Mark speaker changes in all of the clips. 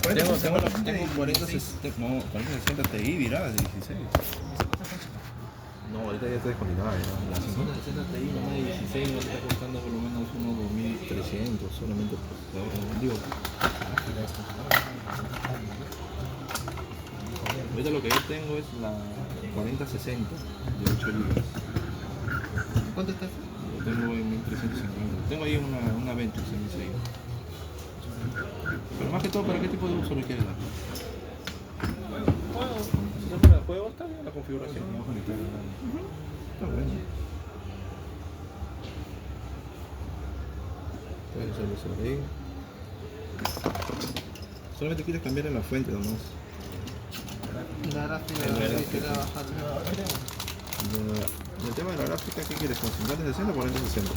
Speaker 1: Tengo 4060 Ti virada de 16. No, ahorita ya está descontinuada. La 5060 Ti nomás de 16 no está costando por lo menos unos 2300 solamente por ahora. Digo, ahorita lo que yo tengo es la 4060 de 8 GB.
Speaker 2: ¿Cuánto está?
Speaker 1: Lo tengo en 1350. Tengo ahí una Ventus en ese. Pero más que todo, ¿para qué tipo de uso le quieres dar? Si para el juego está bien la configuración. Está bueno. Puedes hacerlo sobre ahí. Solamente quieres cambiar en la fuente nomás.
Speaker 2: La gráfica queda bajada.
Speaker 1: El tema de la gráfica, ¿qué quieres? ¿Con 5060 o 4060?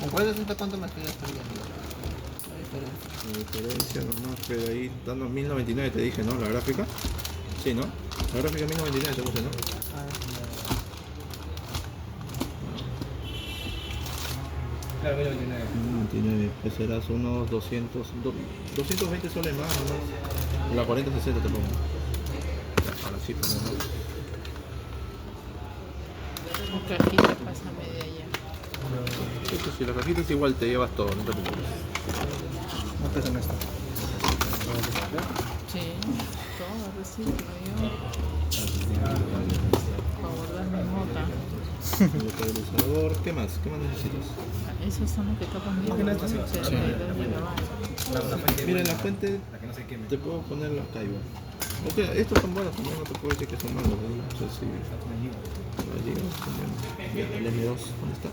Speaker 2: ¿Con 4060 cuánto me estaría saliendo?
Speaker 1: La diferencia nomás, pero ahí dando 1099 te dije, ¿no? La gráfica. Sí, ¿no? La gráfica 1099 te puse, ¿no?
Speaker 2: Claro, 1099.
Speaker 1: 1099, pues serás unos 220 soles más nomás. La 4060 te pongo. Ya, ahora sí, pues no.
Speaker 3: Cajita, pásame de allá.
Speaker 1: Sí, pues si la cajita es igual, te llevas todo, no te preocupes.
Speaker 2: ¿No pesa en esto?
Speaker 3: Sí, todo reciclo yo. Para guardar mi mota.
Speaker 1: El estabilizador, ¿qué más? ¿Qué más necesitas?
Speaker 3: Esos son los que tapan bien.
Speaker 2: ¿Qué estación?
Speaker 3: 72 gigabytes.
Speaker 1: Mira, en la fuente te puedo poner la caiba. O sea, estos son buenos también, no te puedo decir que son malos, ¿no? O sea, sí. El M2, ¿dónde está?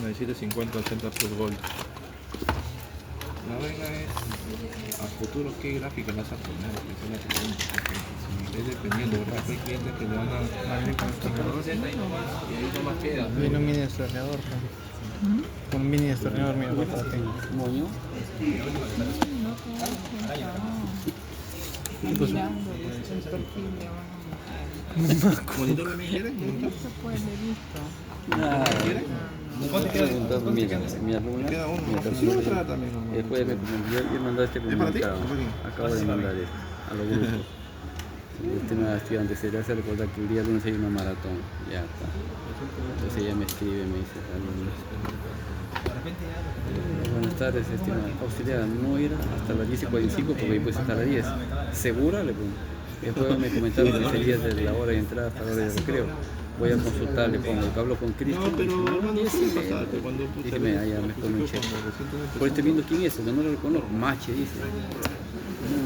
Speaker 1: Necesita 50-80 plus gold. La vaina es a futuro qué gráfica vas a poner, que es la pregunta. Si es dependiendo, ¿verdad? Hay clientes que le van a venir con esta y ahí no más queda.
Speaker 2: Viene un mini destornillador. Un mini destornillador, mira, acá tengo.
Speaker 4: Moño.
Speaker 3: Mirando el perfil de una
Speaker 1: ¿Monitor también quieres?
Speaker 3: Esto pues le he visto.
Speaker 1: ¿Quieres?
Speaker 4: Mi alumna,
Speaker 1: Queda uno.
Speaker 4: mi
Speaker 1: Sí,
Speaker 4: persona,
Speaker 1: otra también. ¿No?
Speaker 4: el jueves me mandó este
Speaker 1: ¿Es para ti?
Speaker 4: comunicado.
Speaker 1: ¿Es para quién?
Speaker 4: Acabo de mandar esto a los grupos. Este nuevo estudiante se le hace recordar que el día lunes hay una maratón. Ya está. Entonces ella me escribe, me dice, buenas tardes, estimada auxiliar, no ir hasta las 10:45 porque después hasta las 10. ¿Segura? Le pongo. Después me comentaron que sería de la hora de entrada hasta la hora de recreo. Voy a consultar, le pongo, hablo con Cristian.
Speaker 1: No, pero no
Speaker 4: sí,
Speaker 1: pasarte cuando
Speaker 4: dígame, allá me pone un cheque. Por estoy viendo quién es, porque no lo reconozco. Mache, dice.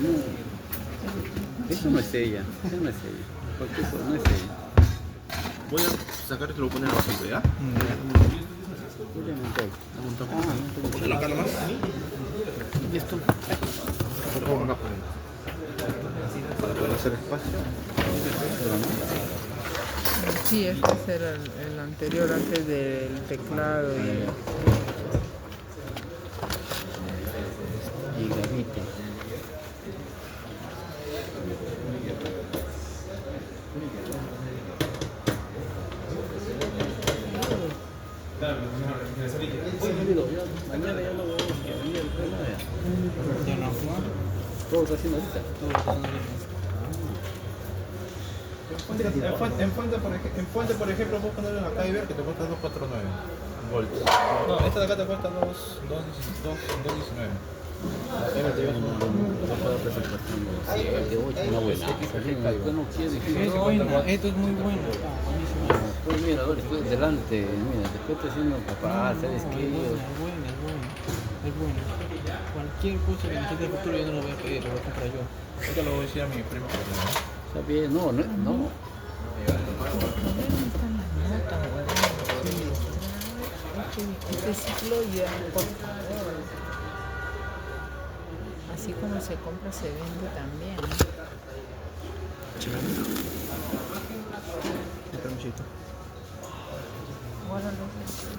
Speaker 4: No. Eso no es ella, eso no es ella. Cualquier cosa, no es ella.
Speaker 1: voy a sacar y te lo voy a poner abajo, ¿ya? Ponelo acá nomás.
Speaker 2: ¿Y esto?
Speaker 1: Lo pongo acá para poder hacer espacio.
Speaker 3: Sí, este era el anterior, antes del teclado y...
Speaker 4: Gigabit. Mañana ya lo voy a todo está haciendo ahorita.
Speaker 1: En fuente, por ejemplo, puedes ponerlo en acá y ver que te cuesta 249 volts. No, esta de acá te cuesta 219.
Speaker 4: Una buena.
Speaker 2: Esto es muy bueno.
Speaker 4: Pues mira, después delante, mira, después te haciendo papá, ¿sabes qué?
Speaker 2: Es bueno. Cualquier cosa que necesite el futuro yo no lo voy a pedir, lo voy a comprar yo.
Speaker 1: Esto lo voy a decir a mi primo.
Speaker 4: Está bien, no.
Speaker 3: El problema están las notas, huevón. Este ciclo ya, por favor. Así como se compra, se vende también. Guárdalo en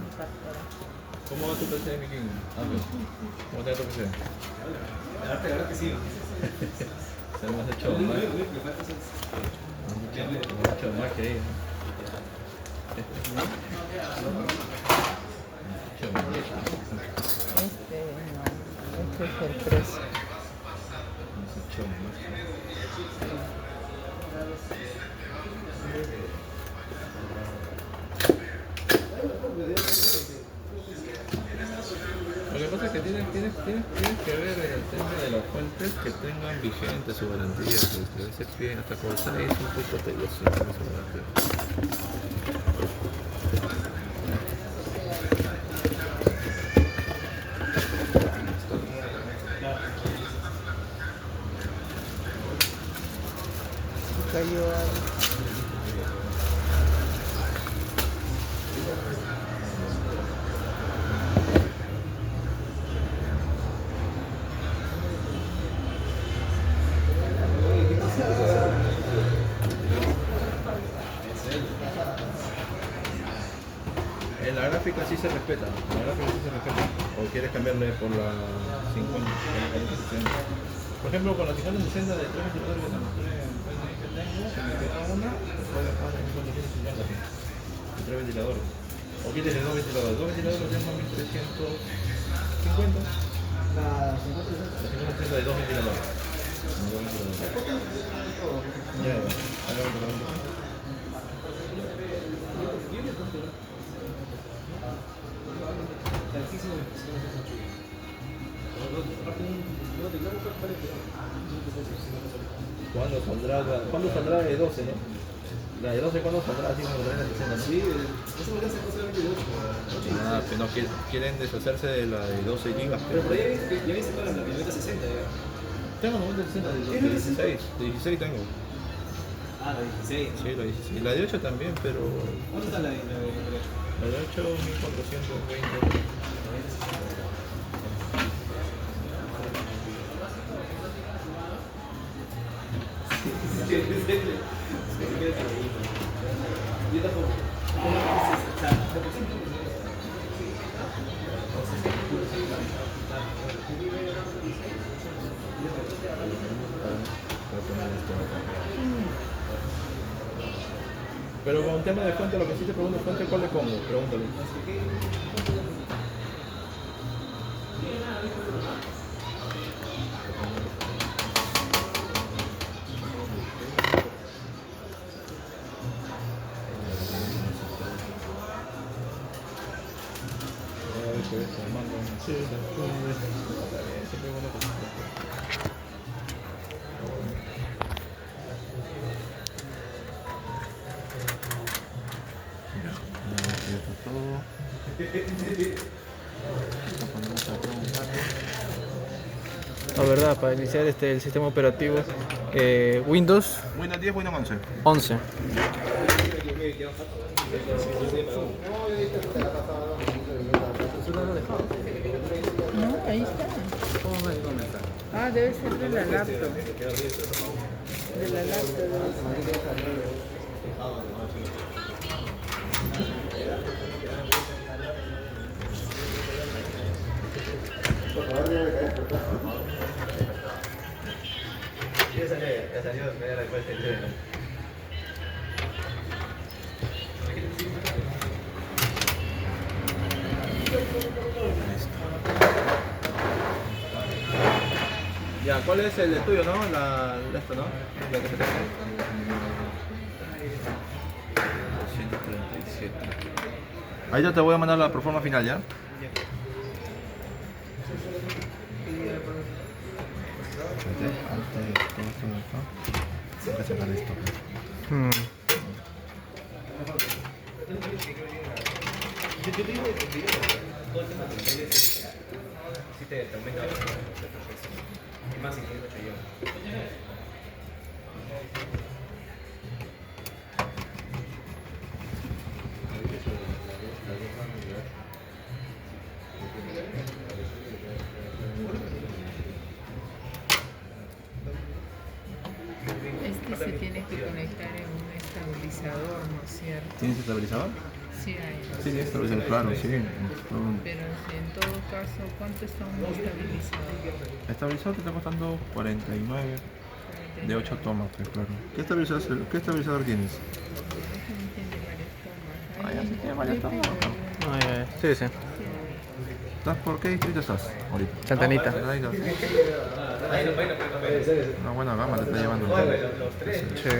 Speaker 3: mi cartera.
Speaker 1: ¿Cómo va tu PC, Miki? ¿Cómo te va tu PC?
Speaker 5: Claro que sí.
Speaker 1: Se lo hemos hecho más. Hemos hecho más que ella.
Speaker 3: Este es el 13.
Speaker 1: Lo que pasa es que tienes que ver el tema de las fuentes que tengan vigente su garantía, porque a veces piden hasta cosa es un poco tedioso su garantía.
Speaker 3: Cayó algo.
Speaker 1: En la gráfica sí se respeta, en la gráfica sí se respeta. O quieres cambiarle por la 50, por ejemplo, con la 50-60 de 3 ventiladores que tengo, si me queda una, pues puedo dejar en condiciones iguales, de 3 ventiladores. O quieres de 2 ventiladores, 2 ventiladores los tengo a 1350. La 50-60 de 2 ventiladores. Ya, ahora vamos a ver. ¿Cuándo saldrá de 12, no? La de 12, ¿cuándo saldrá? Así como la de 60, ¿no? Sí, eso me alcanza solamente de 8. Ah, que no quieren deshacerse de la de 12 gigas. Pero por ahí ya viste toda la 90-60 ya. Tengo 90-60, de 16. De 16 tengo. Ah, la 16. Sí, la 16. La de 8 también, pero... ¿Cuánto está la de 8? La de 8, 1420. Yo tampoco. Pero con tema de fuente, lo que sí te pregunto, fuente, ¿cuál le pongo? Pregúntale.
Speaker 2: La verdad, para iniciar el sistema operativo Windows
Speaker 1: Windows 10, Windows 11.
Speaker 2: 11.
Speaker 3: No, ahí está. Ah, debe ser de la laptop. De la laptop debe ser.
Speaker 5: Ya salió, me da la cuenta.
Speaker 1: Ya, ¿cuál es el de tuyo, no? Esto, ¿no? La que te tengo. 237. Ahí ya te voy a mandar la proforma final, ¿ya? Antes de todo esto de acá, voy a sacar esto.
Speaker 5: Yo te digo todo el tema de los medios sí te aumenta la perfección. Y más si tienes 8 yo.
Speaker 3: Este se tiene que conectar en un estabilizador, ¿no es cierto?
Speaker 1: ¿Tienes estabilizador?
Speaker 3: Sí hay.
Speaker 1: Sí, sí, estabilizador, claro, sí.
Speaker 3: Pero en todo caso, ¿cuánto está un estabilizador?
Speaker 1: El estabilizador te está costando 49 de 8 tomas, pues claro. ¿Qué estabilizador tienes?
Speaker 3: Tiene varias tomas.
Speaker 1: Ah, ya sí tiene varias tomas.
Speaker 2: Sí, sí.
Speaker 1: ¿Estás por qué distrito estás ahorita?
Speaker 2: Santanita.
Speaker 1: Santanita. Una buena gama te está llevando.
Speaker 2: Sí.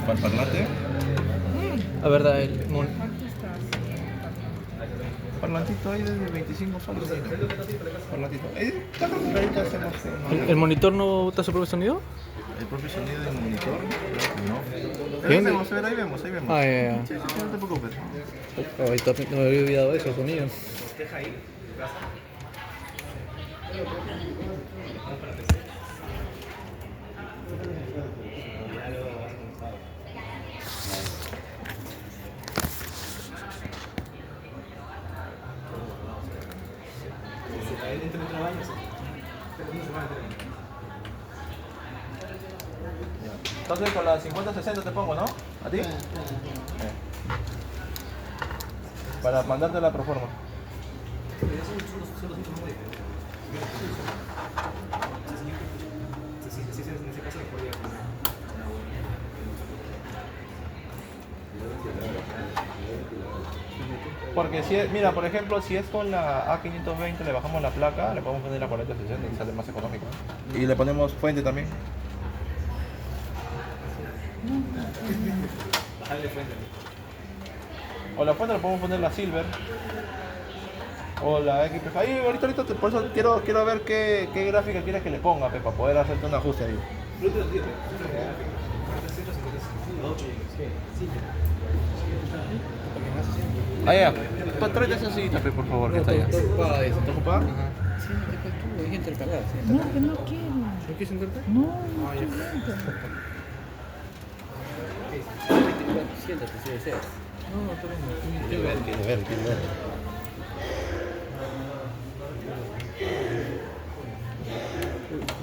Speaker 1: ¿Para parlante?
Speaker 2: La verdad,
Speaker 1: Parlantito ahí desde 25 soles. Parlantito. Está complicadito, hacemos
Speaker 2: ¿El monitor no bota su propio sonido?
Speaker 1: el propio sonido del monitor. No.
Speaker 2: ¿Bien?
Speaker 1: Ahí vemos.
Speaker 2: Ah, ya.
Speaker 1: Sí, no te preocupes.
Speaker 2: Ahorita no me había olvidado eso, el sonido.
Speaker 1: Entonces con la 50-60 te pongo, ¿no? ¿A ti? Para mandarte la proforma. Porque si es, mira, por ejemplo, si es con la A520 le bajamos la placa, le podemos poner la 40-60 y sale más económico. Y le ponemos fuente también. O la fuente le podemos poner la Silver. O la XP. Ahí ahorita por eso quiero ver qué gráfica quieres que le ponga, para poder hacerte un ajuste ahí. Ahí ya. Tráete esa sillita, por favor, que está allá.
Speaker 2: ¿Está ocupada?
Speaker 1: ¿Está ocupada?
Speaker 4: Sí, después tú, hay que intercalar. ¿Sí?
Speaker 3: No, que no quiero.
Speaker 2: ¿No quieres sentarte?
Speaker 3: No, no quiero.
Speaker 4: Siéntate si deseas.
Speaker 2: No, está bien.
Speaker 1: Quiero ver.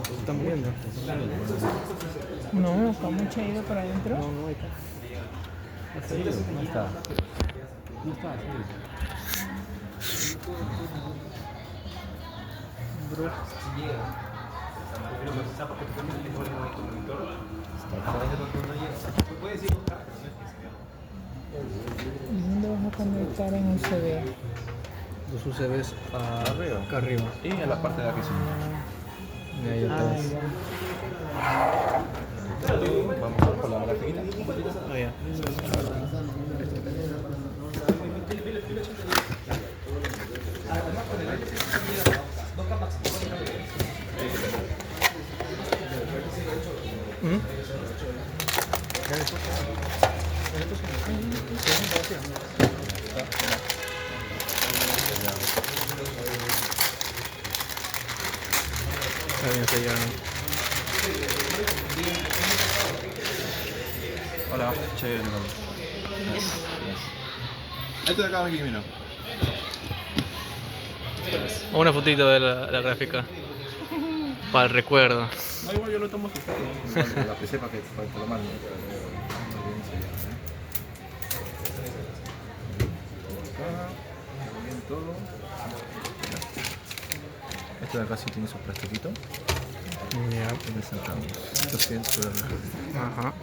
Speaker 2: Se están moviendo.
Speaker 3: No, está mucho ido para adentro.
Speaker 2: No, ahí está.
Speaker 4: No está. No está,
Speaker 3: ¿Y dónde vas a conectar en USB?
Speaker 2: Los UCBs
Speaker 1: Arriba.
Speaker 2: acá arriba.
Speaker 1: Y en la parte de aquí sí.
Speaker 2: Ahí
Speaker 3: Ah,
Speaker 2: atrás.
Speaker 3: ya.
Speaker 1: Vamos a ver por la grafiquita.
Speaker 2: Ah, ya. ¿Mm? Está bien sellado.
Speaker 1: Hola, chévere. Esto de acá, aquí, mira.
Speaker 2: Una fotito de la gráfica. Para el recuerdo.
Speaker 1: No, igual yo lo tomo su foto. La PC para que lo mande. Bien todo. Esto de acá sí tiene su plastiquito.
Speaker 2: Ya.
Speaker 1: Y le sacamos. Esto sí es su
Speaker 2: Ajá.
Speaker 1: acá.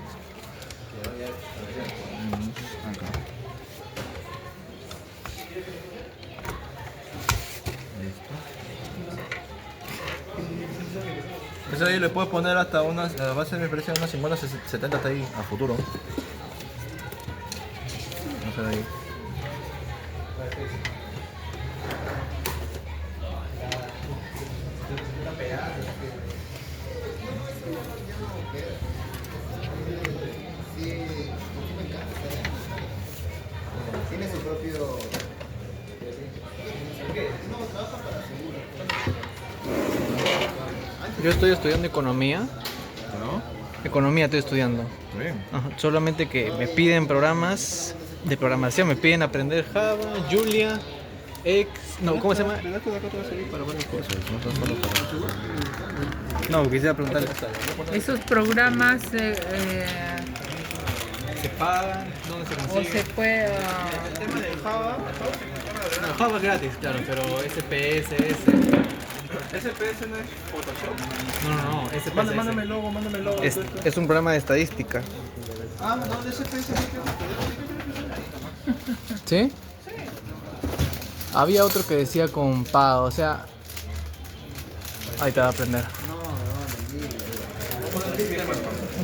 Speaker 1: Listo. Eso ahí le puedes poner hasta unas, va a ser mi precio unas 50, 70 hasta ahí a futuro. No sé de ahí.
Speaker 2: Yo estoy estudiando economía.
Speaker 1: ¿No?
Speaker 2: Economía estoy estudiando.
Speaker 1: Bien.
Speaker 2: Ajá, solamente que me piden programas de programación, me piden aprender Java, Julia, X, no, ¿cómo se llama?
Speaker 1: Pero esto de acá te va a servir para varias cosas, no tan solo para...
Speaker 2: No, quisiera preguntarle.
Speaker 3: Esos programas
Speaker 2: ¿Se pagan? ¿Dónde se
Speaker 3: o
Speaker 2: consiguen?
Speaker 3: se puede...
Speaker 2: El tema de Java, no, Java es gratis, claro, pero SPS,
Speaker 1: SPS no es Photoshop.
Speaker 2: No, SPS.
Speaker 1: Mándame el logo, mándame el logo.
Speaker 2: Es un programa de estadística.
Speaker 1: Ah, no, de SPS.
Speaker 2: ¿Sí? Había otro que decía con pago, o sea... Ahí te va a aprender.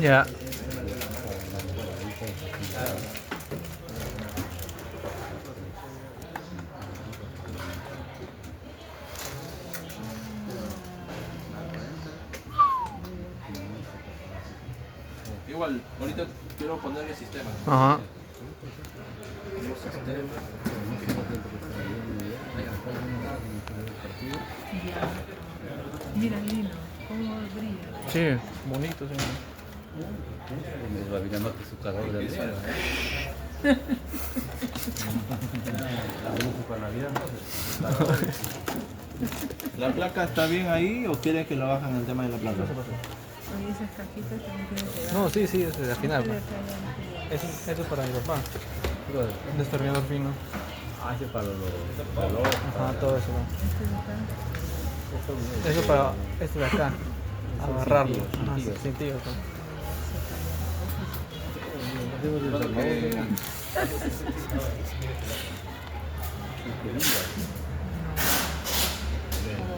Speaker 2: Ya.
Speaker 1: Igual, ahorita quiero ponerle sistema.
Speaker 2: Ajá.
Speaker 3: Ya. Mira, Lino, cómo brilla.
Speaker 2: Sí, bonito, sí.
Speaker 4: Va mirando que su calor de día.
Speaker 1: ¿La placa está bien ahí o quieres que la bajen el tema de la placa?
Speaker 3: Oye, esas cajitas también tienen que dar.
Speaker 2: No, sí, ese es al final.
Speaker 3: Mira,
Speaker 2: Eso es para mi papá. Un destornillador fino.
Speaker 4: Ah, ese para los
Speaker 2: Ajá, todo eso. Eso para este de acá. Agarrarlo. Ajá, sin tío.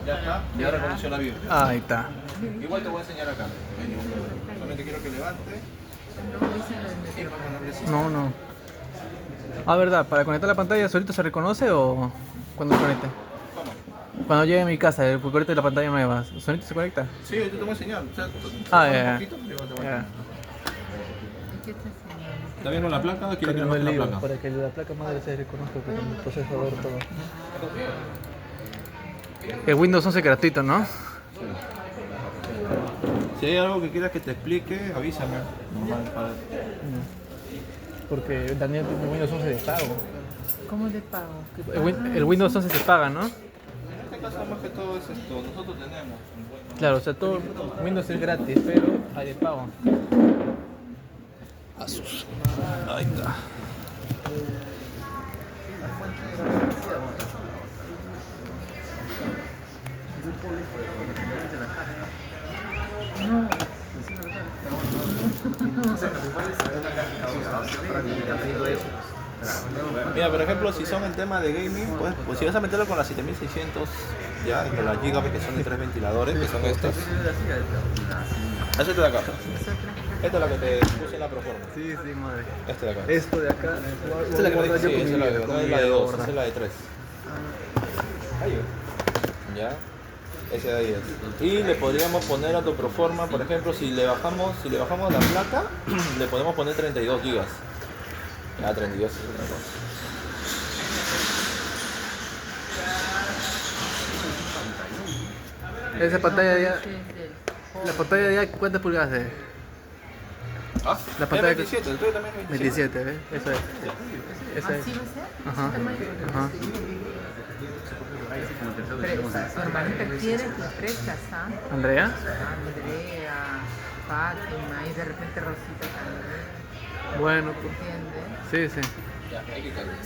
Speaker 1: Ya está, ya reconoció la vida.
Speaker 2: Ahí está.
Speaker 1: Igual te voy a enseñar acá. Solamente quiero que levante.
Speaker 2: No, no. Ah, verdad, para conectar la pantalla, ¿solito se reconoce o cuando se conecte? Cuando llegue a mi casa, porque ahorita la pantalla nueva, ¿solito se conecta?
Speaker 1: Sí, yo te voy a enseñar. O sea,
Speaker 2: Ah, ya.
Speaker 3: ¿Qué está haciendo?
Speaker 1: ¿Está bien con la placa o quieres que
Speaker 2: Cambiando
Speaker 1: le
Speaker 2: el
Speaker 1: baje la
Speaker 2: libro,
Speaker 1: placa?
Speaker 2: para que la placa madre se reconozca que tiene un procesador todo. El Windows 11 gratuito, ¿no?
Speaker 1: Si hay algo que quieras que te explique, avísame. Normal, para...
Speaker 2: Porque Daniel tiene Windows 11 de pago.
Speaker 3: ¿Cómo de pago?
Speaker 2: El Windows 11 se paga, ¿no?
Speaker 1: En este caso más que todo es esto, nosotros tenemos.
Speaker 2: Claro, o sea, todo Windows es gratis, pero hay de pago. Asus. Ahí está.
Speaker 1: Mira, por ejemplo, si son el tema de gaming, pues si vas a meterlo con las 7600, ya, y con las Gigabyte que son de 3 ventiladores, que son estas. Esta de acá. Esta es la que te puse en la proforma.
Speaker 2: Sí, madre.
Speaker 1: Esta de acá.
Speaker 2: Esto de acá.
Speaker 1: Esta es la que me dije, sí, esa es la de, no es la de 2, esa es la de 3. Ya, ese de ahí es. Y le podríamos poner a tu proforma, por ejemplo, si le bajamos la placa, le podemos poner 32 gigas. Ya, 32 es otra cosa.
Speaker 2: Esa pantalla ya. La pantalla ya, ¿cuántas pulgadas es?
Speaker 1: ¿Ah?
Speaker 2: La pantalla
Speaker 1: es 27, el tuyo también es 27.
Speaker 2: 27, ¿ves? Esa es. Esa es.
Speaker 3: ¿Así va a ser?
Speaker 2: Ajá. Ajá.
Speaker 3: Tu hermanita quiere que prestas, ¿ah?
Speaker 2: ¿Andrea?
Speaker 3: Andrea, Fátima y de repente Rosita también.
Speaker 2: Bueno, pues.
Speaker 3: ¿Entiendes?
Speaker 2: Sí, sí.
Speaker 1: Ya, hay que cambiar.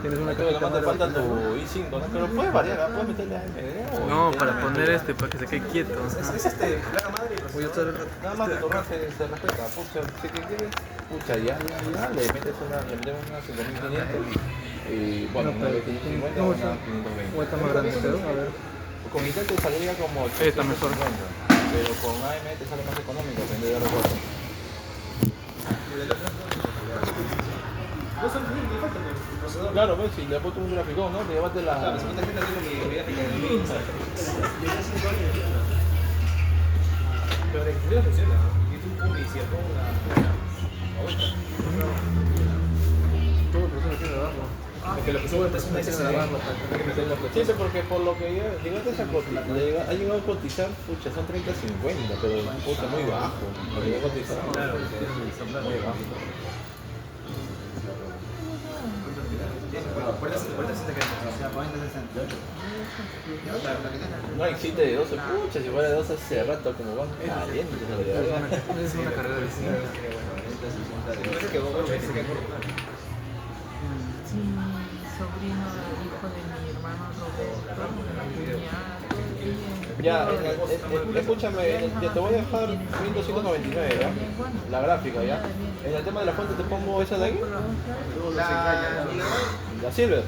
Speaker 2: Tienes una
Speaker 1: Creo que
Speaker 2: cajita
Speaker 1: nada más te
Speaker 2: más
Speaker 1: falta tu i5, ¿no? Pero puedes variar, ¿ah? Puedes meterle AMD o
Speaker 2: No,
Speaker 1: Intel.
Speaker 2: para poner este, para que se quede quieto.
Speaker 1: Es placa madre y procesador. Nada más que tu RAM se respeta. Pucha, si que quieres, pucha, ya, le metemos una 5500 y bueno, una de 550 o una 520.
Speaker 2: ¿O está más grande, pero? A ver.
Speaker 1: Con Intel te saldría como
Speaker 2: Está mejor.
Speaker 1: 850, pero con AMD te sale más económico, depende de los costos. Claro, ves, si le puesto un graficón, ¿no? Te llevaste la... Claro, si mi tarjeta tengo mi gráfica de mi pero la electricidad funciona. YouTube pone y si pongo
Speaker 2: Todo el proceso tiene abajo.
Speaker 5: Es que lo que subo es una SSD.
Speaker 1: Sí, sí, porque por lo que llegaste a cotizar, ha llegado a cotizar, pucha, son 30-50, pero pucha, muy bajo. Lo que llegó a cotizar, muy bajo. No existe de 12, pucha, si fuera de 12 hace rato como van calientes.
Speaker 2: Es una carrera distinta.
Speaker 3: Sí, mi sobrino, el hijo de mi hermano Roberto, mi cuñado,
Speaker 1: Ya, escúchame, ya te voy a dejar 1299, ¿ya? La gráfica, ¿ya? En el tema de la fuente te pongo esa de ahí. La Silver.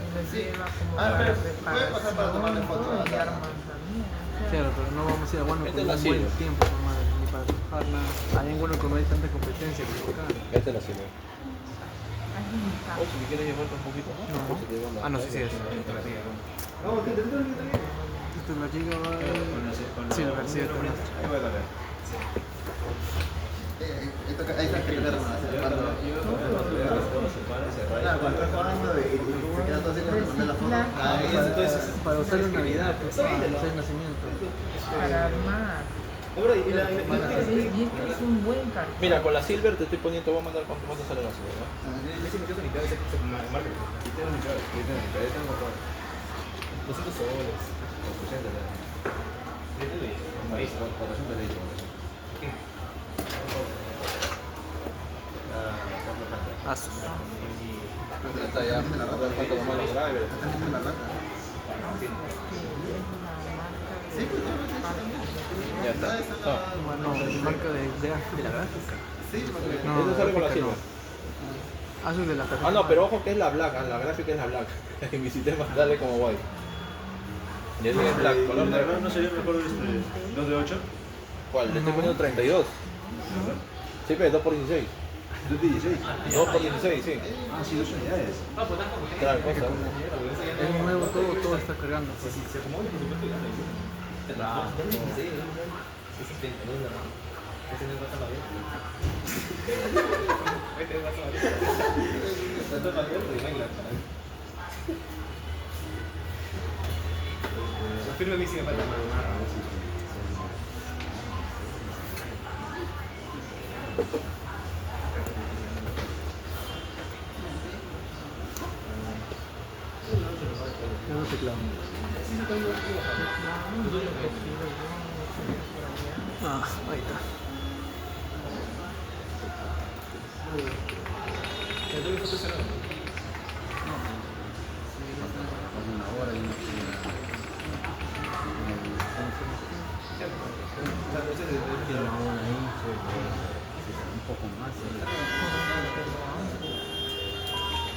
Speaker 2: Claro, pero no vamos a ir a Guano
Speaker 1: Esta
Speaker 2: con
Speaker 1: es la
Speaker 2: un buen
Speaker 1: Silver.
Speaker 2: tiempo, nomás, ni para trabajarla. Allá en Guano como hay tanta competencia como acá.
Speaker 1: Esta es la Silver. O si quieres llevarte un poquito más.
Speaker 2: No.
Speaker 1: pues te llevo la-
Speaker 2: Ah, no, sí, es. Esta es la Giga Silver, sí, esta para usarlo en Navidad, pues, para hacer el nacimiento.
Speaker 3: para armar. Y es un buen cartón.
Speaker 1: Mira, con la Silver te estoy poniendo, te voy a mandar cuánto sale la Silver, ¿no?
Speaker 2: Asus.
Speaker 1: Está ya, a ver cuánto nomás los drivers. Ya está.
Speaker 2: Bueno, marca de la gráfica.
Speaker 1: Eso sale con la Silver.
Speaker 2: Asus de la tarjeta.
Speaker 1: Ah, no, pero ojo que es la black, la gráfica es la black. En mi sistema sale como white. Y es black, color negro.
Speaker 5: ¿No sería mejor este 2 de 8?
Speaker 1: ¿Cuál? Le estoy poniendo 32. Sí, pero 2 por 16.
Speaker 5: 2 de 16.
Speaker 1: 2 por 16, sí.
Speaker 5: Ah, sí, 2 unidades.
Speaker 1: Claro, cosa.
Speaker 2: Es nuevo, todo está cargando. Pues.
Speaker 5: Firme a mí sí me falta más.
Speaker 2: Nuevo teclado. Ah, ahí está.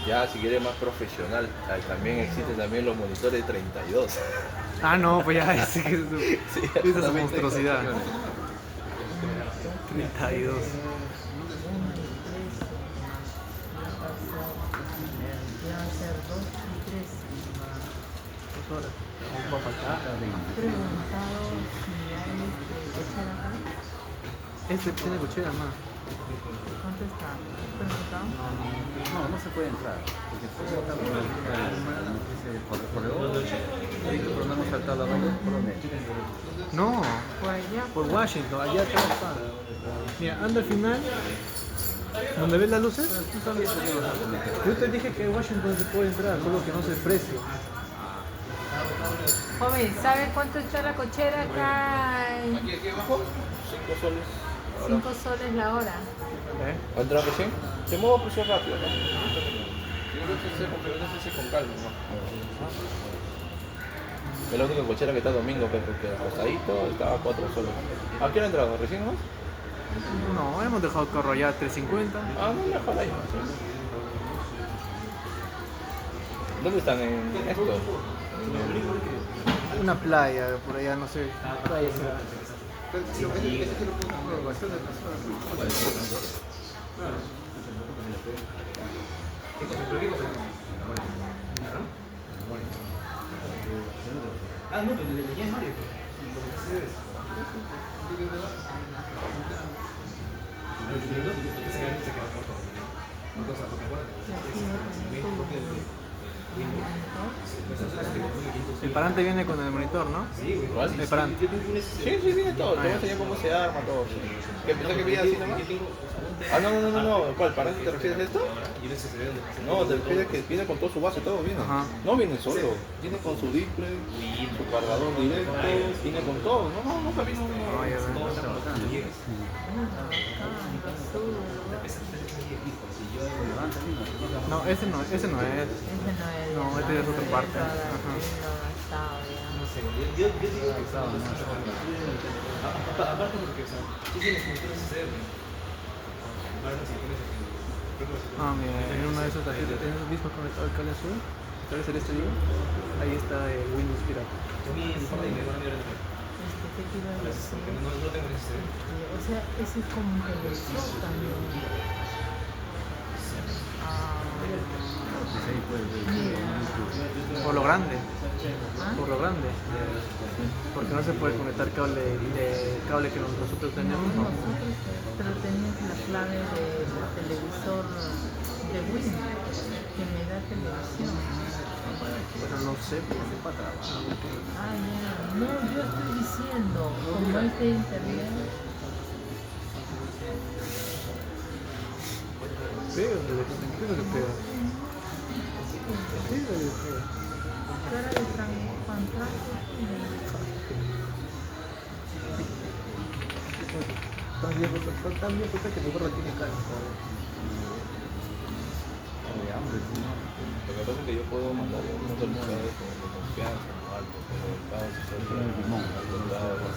Speaker 1: Ya, si quieres más profesional, también existen también los monitores de 32.
Speaker 2: Ah, no, pues ya, esa es esa
Speaker 1: exactamente.
Speaker 2: monstruosidad. 32. Va a faltar.
Speaker 3: Preguntado si hay cochera acá.
Speaker 2: Este tiene cochera más.
Speaker 3: ¿Cuánto está? ¿Preguntado?
Speaker 4: No se puede entrar. Porque todo está por el corredor. Pero no hemos saltado la raya por donde.
Speaker 2: No,
Speaker 3: Por allá.
Speaker 2: por Washington, allá atrás está. Mira, anda al final. ¿Dónde ves las luces? Yo te dije que en Washington se puede entrar, solo que no sé el precio.
Speaker 3: Joven, ¿sabe cuánto está la cochera acá?
Speaker 1: Aquí abajo, 5 soles.
Speaker 3: 5 soles la hora.
Speaker 2: ¿Eh?
Speaker 1: ¿Va a entrar recién? Te muevo a precio rápido, ¿no? Yo creo que se con calma, ¿no? Es la única cochera que está domingo, pero porque el costadito estaba a 4 soles. ¿A qué hora ha entrado? ¿Recién más?
Speaker 2: No, hemos dejado el carro allá a 350.
Speaker 1: Ah, no, mejor ahí. ¿Dónde están? ¿En esto?
Speaker 2: Una playa, por allá, no sé. Playa será.
Speaker 5: Ah, no, pero le venía Mario.
Speaker 2: El parante viene con el monitor, ¿no?
Speaker 1: ¿Cuál?
Speaker 2: El parante.
Speaker 1: Sí, viene todo. Te voy a enseñar cómo se arma todo. ¿Qué pensás que viene así nomás? Ah, no. ¿Cuál? ¿Para qué te refieres a esto? No, te refieres que viene con toda su base, todo viene.
Speaker 2: Ajá.
Speaker 1: No viene solo. Viene con su display, su cargador directo, viene con todo. No, nunca vino.
Speaker 2: Ah, ya veo. No, ese no es.
Speaker 3: Ese no es.
Speaker 2: No, este es otra parte.
Speaker 3: Ajá.
Speaker 2: Ajá.
Speaker 5: Yo digo que aparte porque, o sea, sí tienes funciones CCR.
Speaker 2: Ah, mira, en una de esas tarjetas, en esos discos conectado al cable azul, el cable celeste digo, ahí está el Windows pirata.
Speaker 3: ¿Qué te iba a decir?
Speaker 5: No tengo CCR.
Speaker 3: O sea, ese es como un televisor también.
Speaker 2: Por lo grande.
Speaker 3: ¿Ah?
Speaker 2: Por lo grande. Porque no se puede conectar cable que nosotros tenemos, ¿no?
Speaker 3: Nosotros, pero tenías la clave del televisor de Win que me da televisión.
Speaker 2: Pero no sé, porque es para trabajar.
Speaker 3: Ah, ya. No, yo estoy diciendo, como es de internet.
Speaker 2: Pégale, ¿qué es lo que pega? Pégale, pega.
Speaker 3: Cara de contrato.
Speaker 2: Tan bien puesta que mi gorra tiene cara.
Speaker 1: Lo que pasa es que yo puedo mandar unos certificados de confianza o algo, pero el pago si sale con el limón,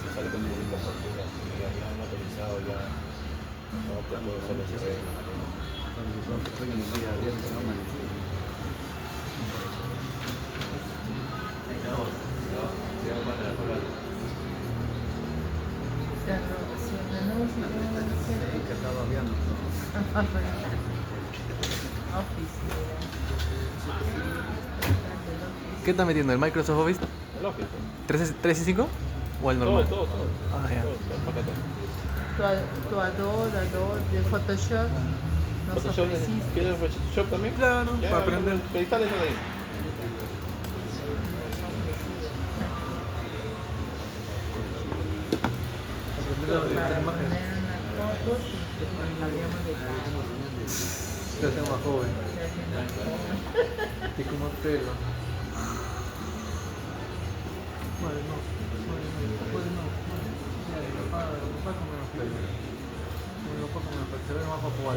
Speaker 1: si sale con ninguna factura, si ya han autorizado, ya no te puedo solo hacer.
Speaker 2: ¿Qué está metiendo? ¿El Microsoft Office?
Speaker 1: Lógico.
Speaker 2: 365 o el normal?
Speaker 1: Todo.
Speaker 2: Ah, ya.
Speaker 3: Tu Adobe de Photoshop. Nos
Speaker 1: ¿Photoshop?
Speaker 3: ofreciste.
Speaker 1: ¿Quieres Photoshop también?
Speaker 2: Claro,
Speaker 1: Ya,
Speaker 2: para aprender.
Speaker 1: Instala eso de ahí.
Speaker 3: Para poner unas fotos y que cambiamos de cara.
Speaker 2: Yo tengo más joven. Y como pelo. Vale, no. Lo paso menos pelo. Lo paso menos pelo. Se ve más popular.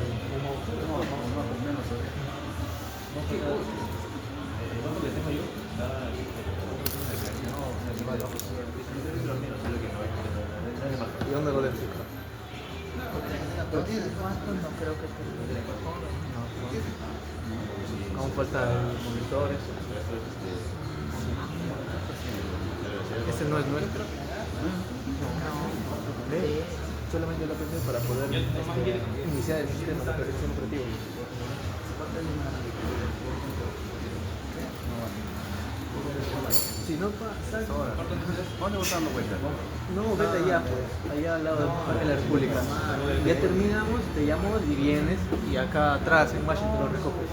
Speaker 2: ¿Y dónde lo dejo?
Speaker 3: ¿Cuánto? No creo que te
Speaker 2: Aún falta el monitor. Ese no es nuestro. No. Solamente lo aprendí para poder iniciar el sistema de protección operativa. Si no pasa,
Speaker 4: ¿Dónde votando vuelta?
Speaker 2: no, vete allá, pues, allá al lado de la República. Ya terminamos, te llamo y vienes, y acá atrás en Washington lo recoges.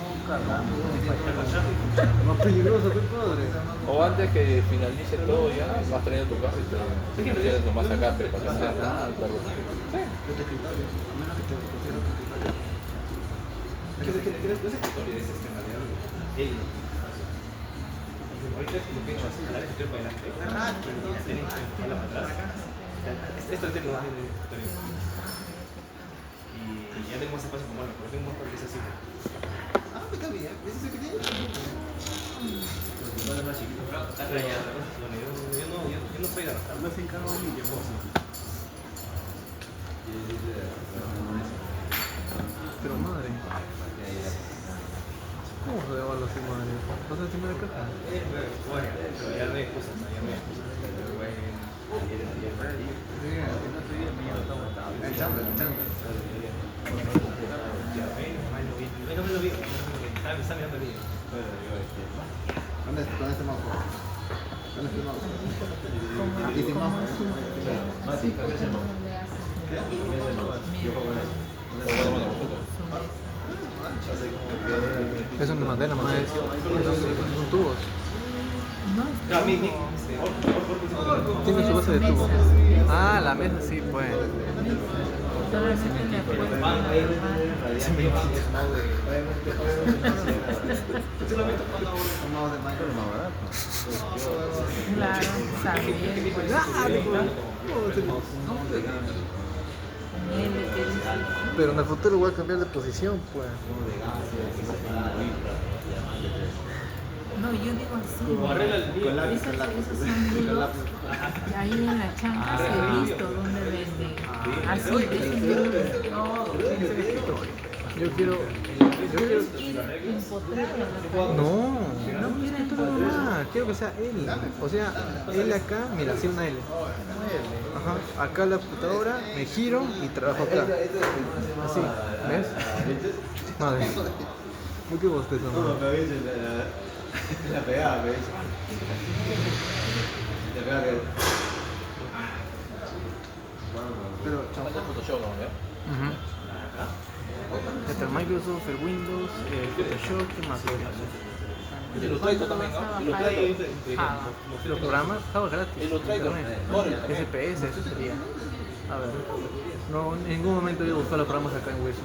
Speaker 2: Más peligroso que el padre.
Speaker 1: O antes que finalice todo ya, vas trayendo tu carro y te quedas nomás acá, pero para que sea nada, pero...
Speaker 5: Ahorita es como que he hecho así, la vez que estoy para adelante. Tienen que jalar para atrás. Esto es de los y ya tengo más espacio como bueno, pero tengo más porque es así. Está bien, ¿ese es el que tiene? No es más chiquito. Está rayado. Yo no soy de arrastrar. No se encarga de mí, yo puedo hacer.
Speaker 2: Pero madre. ¿Cómo se llama así, madre? ¿Estás encima de la caja?
Speaker 5: Bueno, pero ya no hay excusas, ya no hay excusas. Pero bueno,
Speaker 2: El chambre.
Speaker 5: no me lo vi. Está mirando el vídeo.
Speaker 6: ¿Dónde está el mouse? ¿Dónde está el mouse? Aquí sin mouse.
Speaker 3: Sí, porque no le haces.
Speaker 2: Eso son de madera, no es. Son tubos.
Speaker 3: No, es
Speaker 2: Tiene su base de
Speaker 3: mesas.
Speaker 2: tubo. Ah, la mesa sí, pues.
Speaker 3: Solamente le puedes armar.
Speaker 6: Son modos de Minecraft más baratos.
Speaker 3: Claro, también. Pues,
Speaker 2: Pero en el futuro voy a cambiar de posición, pues.
Speaker 3: no, yo digo así.
Speaker 6: Con lápiz,
Speaker 3: Esos
Speaker 6: con lápiz.
Speaker 3: son nudos. Ahí en la chanca he visto donde venden. Así, de esos nudos.
Speaker 2: Yo quiero.
Speaker 3: Tienes que ir empotrado.
Speaker 2: No, no quiero nada. Quiero que sea L. O sea, L acá, mira, así una L. Ajá, acá la computadora, me giro y trabajo acá. Así, ¿ves? Madre. ¿Por qué vos te
Speaker 6: La pegada, ¿ves? La pegada que... Pero, chao.
Speaker 2: Ujú. Está el Microsoft, el Windows, el Photoshop, ¿qué más? Los programas, Java gratis. Internet. SPS, eso sería. A ver. No, en ningún momento he ido a buscar los programas acá en Wilson.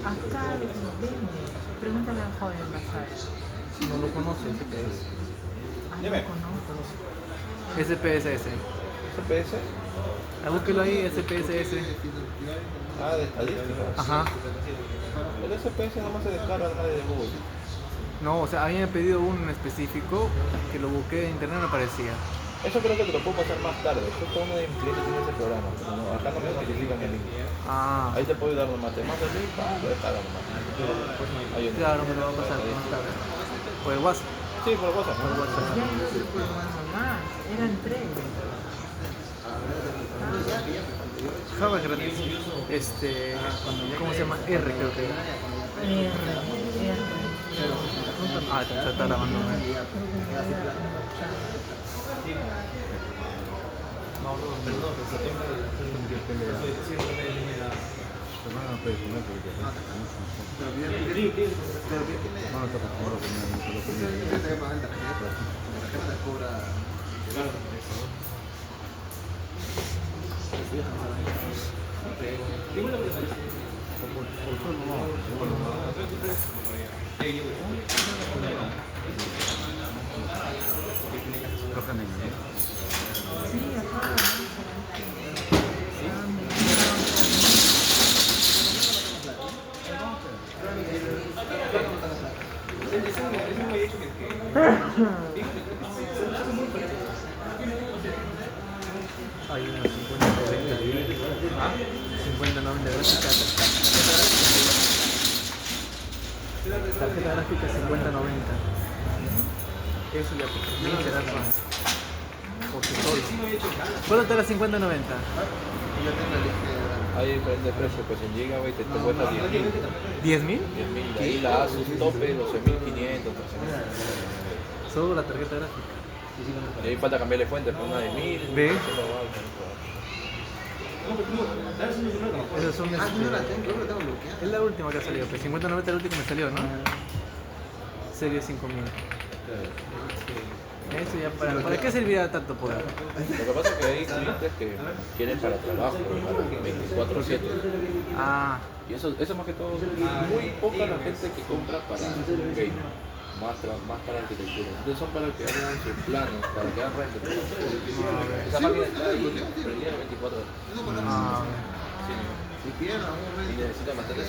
Speaker 3: Acá venden. Pregúntale al joven Bazar.
Speaker 2: No lo conoce, SPS.
Speaker 3: Ah, no conozco.
Speaker 2: SPSS.
Speaker 1: ¿CPS?
Speaker 2: Ah, búsquelo ahí, SPSS.
Speaker 1: Ah, de estadística.
Speaker 2: Ajá.
Speaker 1: El SPS nomás se descarga de Google.
Speaker 2: No, o sea, habían pedido uno en específico que lo busqué en internet y no aparecía.
Speaker 1: Eso creo que te lo puedo pasar más tarde. Justo uno de mis clientes tiene ese programa, pero no, acá no me especifican el link.
Speaker 2: Ah,
Speaker 1: Ahí te puedo dar nomás, te mando el link, lo descargas nomás. Ahí está.
Speaker 2: claro, me lo va a pasar más tarde. Por el WhatsApp.
Speaker 1: Sí, por WhatsApp.
Speaker 2: Por el WhatsApp.
Speaker 3: Ya no se puede más. Eran 3.
Speaker 2: Java es gratis. ¿Cómo se llama? R creo que era. Ah, está grabando. Hay una 50-90. 50-90 gráfica. Tarjeta gráfica 50-90. Eso ya te será RAM. Porque todo. ¿Cuánto te da 50-90?
Speaker 6: Yo tengo el link de...
Speaker 1: Hay diferentes precios, pues en Gigabyte te cuesta 10.000.
Speaker 2: ¿10.000?
Speaker 1: 10.000. Ahí la Asus tope 12.500, 13.000.
Speaker 2: Solo la tarjeta gráfica.
Speaker 1: Y ahí falta cambiarle fuente, por una de 1.000.
Speaker 2: ¿Ve? Esas son
Speaker 6: Ah, yo no la tengo, yo la tengo bloqueada.
Speaker 2: es la última que ha salido, pues 50-90 es la última que me salió, ¿no? Serie 5000. Eso ya ¿para qué servirá tanto poder?
Speaker 1: Lo que pasa es que hay clientes que quieren para trabajo, para 24/7.
Speaker 2: Ah,
Speaker 1: Y eso más que todo, muy poca la gente que compra para gaming, más para arquitectura. Entonces son para que hagan sus planos, para que hagan render. Esa máquina está ahí prendida 24 horas.
Speaker 2: ah,
Speaker 6: Si quieren,
Speaker 1: Y necesitan bastante.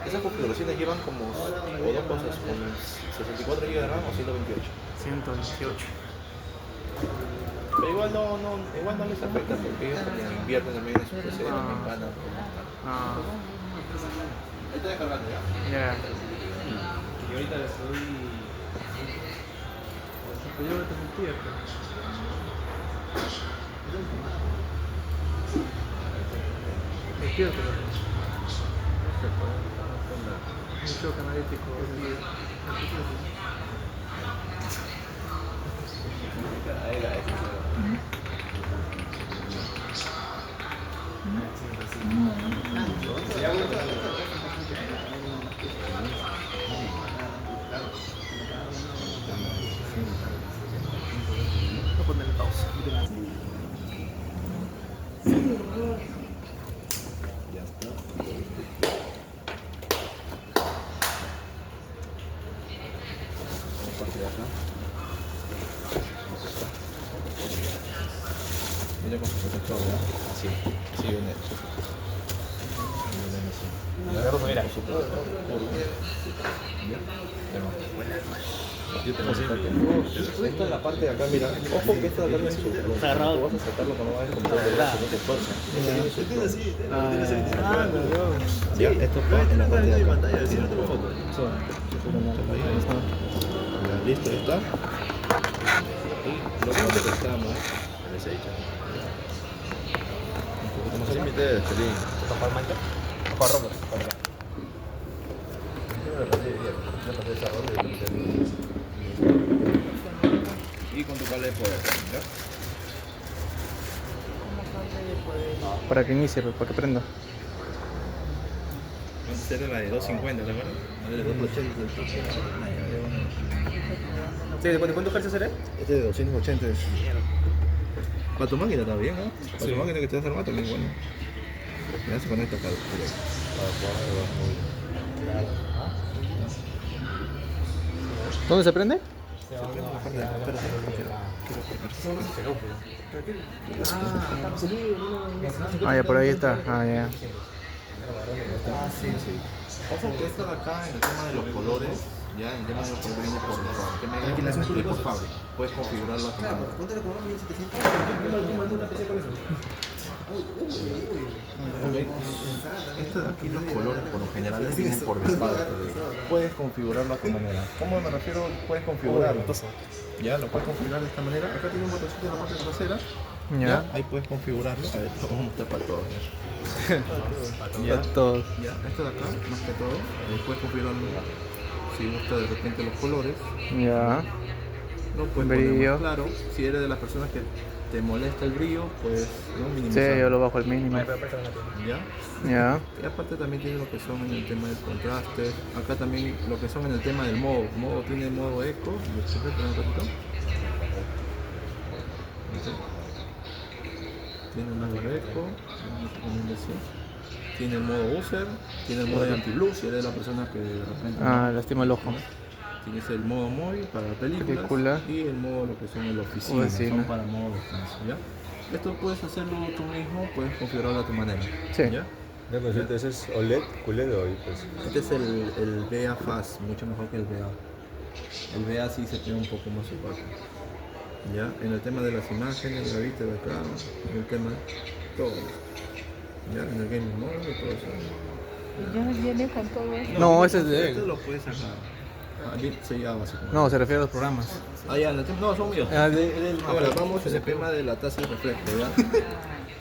Speaker 1: Esas configuraciones llevan como o dos cosas, con 64 GB de RAM o 128.
Speaker 2: 128.
Speaker 1: Pero igual no les afecta porque ellos también invierten también en su PC, también ganan.
Speaker 2: Ah,
Speaker 6: ahí está descargando ya.
Speaker 2: ya.
Speaker 5: Y ahorita estoy.
Speaker 2: Pues yo te sentía, pues. Despierto. Un shock analítico.
Speaker 1: soporte. Yo tengo
Speaker 6: Esta es la parte de acá, mira. Ojo que esta de acá no es su. Cerrado. Tú vas a sacarlo cuando vayas a comprar el brazo, no te fuerza. Ya, esto está en la parte de acá. Ya, listo, ya está. Y lo que necesitamos. Un poquito más límite, Chelín. Y con tu cable de poder, ¿ya?
Speaker 2: Para que inicie, pues, para que prenda.
Speaker 1: Antes era la de 250, ¿te acuerdas?
Speaker 6: Ahora de 280.
Speaker 5: Sí, ¿de cuántos hercios será?
Speaker 6: Este de 280 es. Para tu máquina está bien, ¿no? Para tu máquina que te vas a armar también, bueno. Ya se conecta acá.
Speaker 2: ¿Dónde se prende? Ah, ya por ahí está. Ah, ya.
Speaker 6: Ojo que esto de acá, en el tema de los colores, ya en el tema de los colores viene por defecto. El tema de por fábrica. Puedes configurarlo a tu mano. Esto de aquí, los colores por lo general vienen por defecto. Puedes configurarlo a tu manera. ¿Cómo me refiero? Puedes configurarlo. Ya, lo puedes configurar de esta manera. Acá tiene un botoncito en la parte trasera.
Speaker 2: Ya.
Speaker 6: Ahí puedes configurarlo. A ver, vamos a mostrar para todos.
Speaker 2: Para todos.
Speaker 6: Ya, esto de acá, más que todo, puedes configurarlo si gusta de repente los colores.
Speaker 2: Ya.
Speaker 6: No puedes
Speaker 2: Brillo.
Speaker 6: poner más claro. Si eres de las personas que te molesta el brillo, pues no
Speaker 2: Sí,
Speaker 6: minimizar.
Speaker 2: yo lo bajo al mínimo.
Speaker 6: ¿Ya?
Speaker 2: Ya.
Speaker 6: Y aparte también tiene lo que son en el tema del contraste. Acá también lo que son en el tema del modo. Tiene modo eco. Un ratito. Tiene el modo eco. Tiene el modo user. Tiene el modo de anti-blue si eres de la persona que de repente.
Speaker 2: Ah, lastima el ojo.
Speaker 6: Tienes el modo móvil para películas
Speaker 2: Película.
Speaker 6: y el modo lo que son el oficina,
Speaker 2: Oficina.
Speaker 6: son para modo descanso, ¿ya? Esto puedes hacerlo tú mismo, puedes configurarlo a tu manera,
Speaker 2: Sí.
Speaker 6: ¿ya?
Speaker 7: No, pues ese es OLED, QLED hoy, pues.
Speaker 6: Este es el VA Fast, mucho mejor que el VA. El VA sí se queda un poco más opaco, ¿ya? En el tema de las imágenes, la vista de acá, en el tema todo, ¿ya? En el gaming mode y todo eso.
Speaker 3: Ya viene con todo eso.
Speaker 2: No, ese es de
Speaker 6: Este
Speaker 2: él.
Speaker 6: lo puedes sacar. Bien sellado básicamente.
Speaker 2: No, se refiere a los programas.
Speaker 6: Ah, ya, en el tema, no, son míos.
Speaker 2: Ah, de él.
Speaker 6: Ahora vamos en el tema de la tasa de refresco, ¿ya?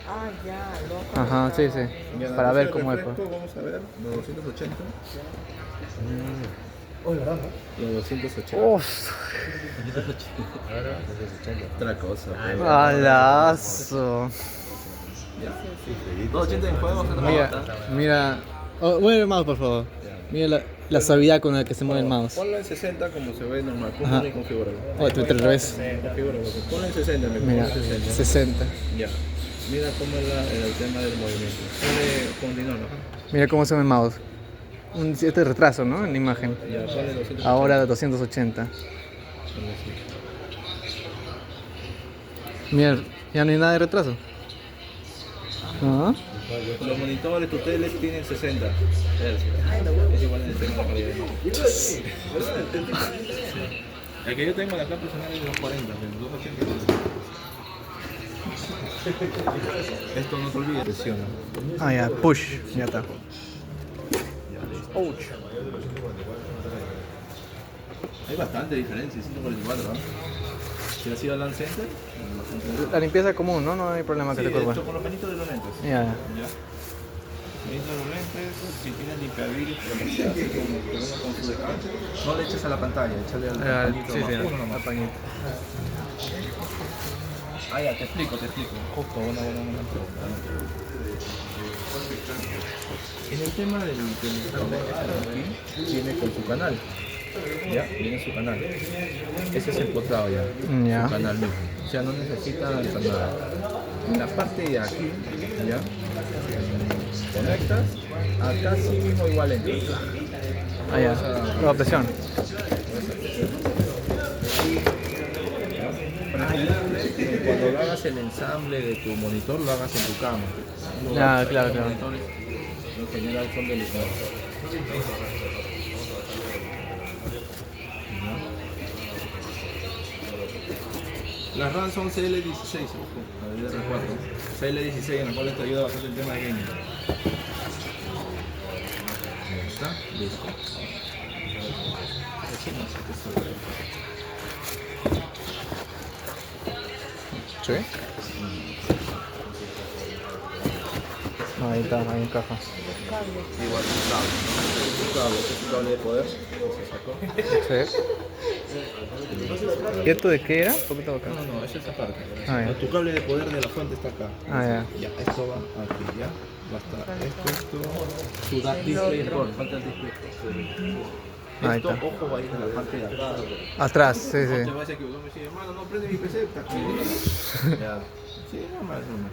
Speaker 3: Ah, ya, loco.
Speaker 2: Ajá, sí, sí.
Speaker 6: Ya, la
Speaker 2: Para
Speaker 6: tasa
Speaker 2: ver
Speaker 6: de
Speaker 2: cómo es.
Speaker 6: refresco,
Speaker 2: pues.
Speaker 6: vamos a ver, los 280. Los 280.
Speaker 2: Uf,
Speaker 6: Otra cosa.
Speaker 2: alazo.
Speaker 6: 280 en juego,
Speaker 2: Mira, mira. Oh, mueve el mouse, por favor. Mira la suavidad con la que se mueve el mouse.
Speaker 6: Ponlo en 60 como se ve normal.
Speaker 2: Ajá.
Speaker 6: Ponlo y configúralo.
Speaker 2: Oh, tú al revés.
Speaker 6: Configúralo. Ponlo en 60, me
Speaker 2: Mira,
Speaker 6: pongo en 60.
Speaker 2: 60.
Speaker 6: Ya. Mira cómo es el tema del movimiento. Ponle continuarlo.
Speaker 2: Mira cómo se mueve el mouse. Un cierto retraso, ¿no? En la imagen.
Speaker 6: Ya, ponle 280.
Speaker 2: Ahora 280.
Speaker 6: Ponle así.
Speaker 2: Mira, ya no hay nada de retraso. ¿Ah?
Speaker 1: Los monitores, tus teles tienen 60 Hz. Es igual en el tema de la calidad de imagen. El que yo tengo en la cámara personal es 240, pero 280.
Speaker 6: Esto no te olvides, presiona.
Speaker 2: Ah, ya, push. Ya está.
Speaker 1: Hay bastante diferencia, 144, ¿no? Si ha sido Land Center, bastante.
Speaker 2: La limpieza común, ¿no? No hay problema que
Speaker 1: Sí,
Speaker 2: te corra.
Speaker 1: esto con los penitos de los lentes.
Speaker 2: Ya.
Speaker 1: ¿Ya? Penitos de los lentes, si tienes limpiavidrio, así como que uno con su descanso.
Speaker 6: No le eches a la pantalla, échale al pañito
Speaker 2: Sí,
Speaker 6: nomás,
Speaker 2: sí,
Speaker 6: uno nomás.
Speaker 2: al pañito.
Speaker 1: Ah, ya, te explico. Justo, buena pregunta.
Speaker 6: En el tema del internet, aquí viene con su canal. Ya, viene su canal. Ese es empotrado ya.
Speaker 2: Ya.
Speaker 6: Su canal mismo. O sea, no necesita lanzar nada. En la parte de aquí, ya, conectas, acá sí mismo igual entras.
Speaker 2: Ah, ya. Nueva presión.
Speaker 6: Cuando lo hagas el ensamble de tu monitor, lo hagas en tu cama.
Speaker 2: Ya, claro, claro.
Speaker 6: Los monitores en general son delicados.
Speaker 1: Las RAM son CL16, ojo, la de DR4. CL16 en la cual te ayuda bastante el tema de gaming. Ahí está, listo. Aquí no sé qué
Speaker 2: ¿Sí? Ahí está, ahí encaja.
Speaker 1: igual un cable, este es un cable de poder que se sacó.
Speaker 2: Sí. ¿Y esto de qué era? Un poquito acá.
Speaker 1: No, no, esa es esa parte.
Speaker 2: Ah, ya.
Speaker 1: Tu cable de poder de la fuente está acá.
Speaker 2: Ah, ya.
Speaker 1: Ya, esto va aquí, ya. Va a estar esto, tu display port, falta el display.
Speaker 2: Ahí
Speaker 1: Esto,
Speaker 2: está.
Speaker 1: ojo, va a ir en la parte de atrás.
Speaker 2: Atrás, sí,
Speaker 1: No te
Speaker 2: sí.
Speaker 1: vas a equivocar, me dice, hermano, no prende mi PC. Está aquí. Ya. Sí, normal, normal.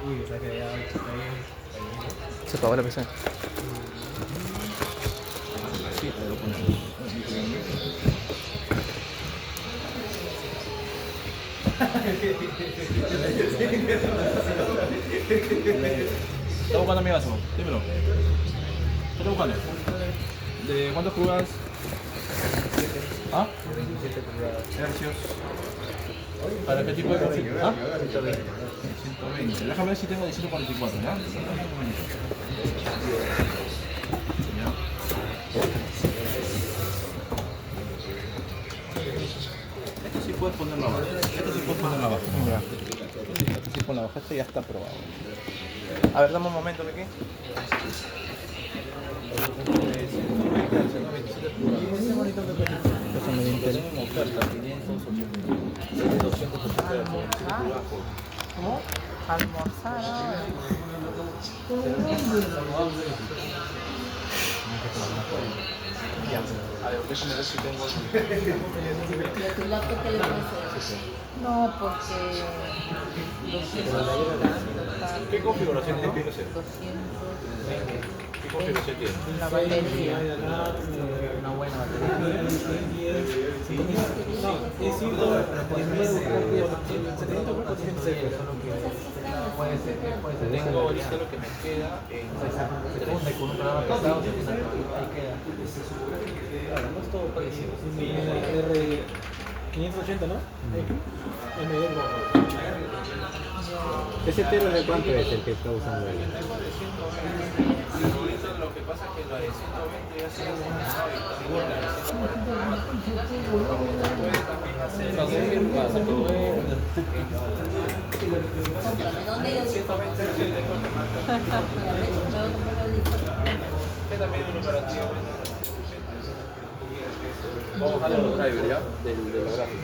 Speaker 5: Uy, o sea que ya
Speaker 2: Se apagó la PC.
Speaker 1: Sí, ahí lo pones. ¿Estás buscando mi vaso? Dímelo. ¿Qué estás buscando? ¿De cuántas pulgadas? ¿Ah? Hercios. ¿Para qué tipo de configuración? ¿Ah? 120. Déjame ver si tengo de 144, ¿ya? Esto sí puedes ponerlo abajo. Esto sí puedes ponerlo abajo.
Speaker 2: Ya.
Speaker 1: Esto sí ponlo abajo. Este ya está probado. A ver, dame un momento, Miki.
Speaker 3: ¿Cómo? Almorzar ahora.
Speaker 1: A ver, déjame ver si tengo.
Speaker 8: ¿Tu laptop qué le pasa?
Speaker 3: No, porque 200.
Speaker 1: ¿Qué configuración tiene?
Speaker 3: 200.
Speaker 1: ¿Qué configuración tiene?
Speaker 3: La batería.
Speaker 2: Una buena batería.
Speaker 1: Tengo ahorita lo que me queda en
Speaker 5: Claro, no es todo parecido. R580, ¿no? MD
Speaker 2: ¿Ese tero de cuánto es el que está usando él?
Speaker 1: ahorita lo que pasa es que la de 120 ya se ha
Speaker 8: ¿Dónde yo sí?
Speaker 1: Vamos a darle los drivers ya del gráfico.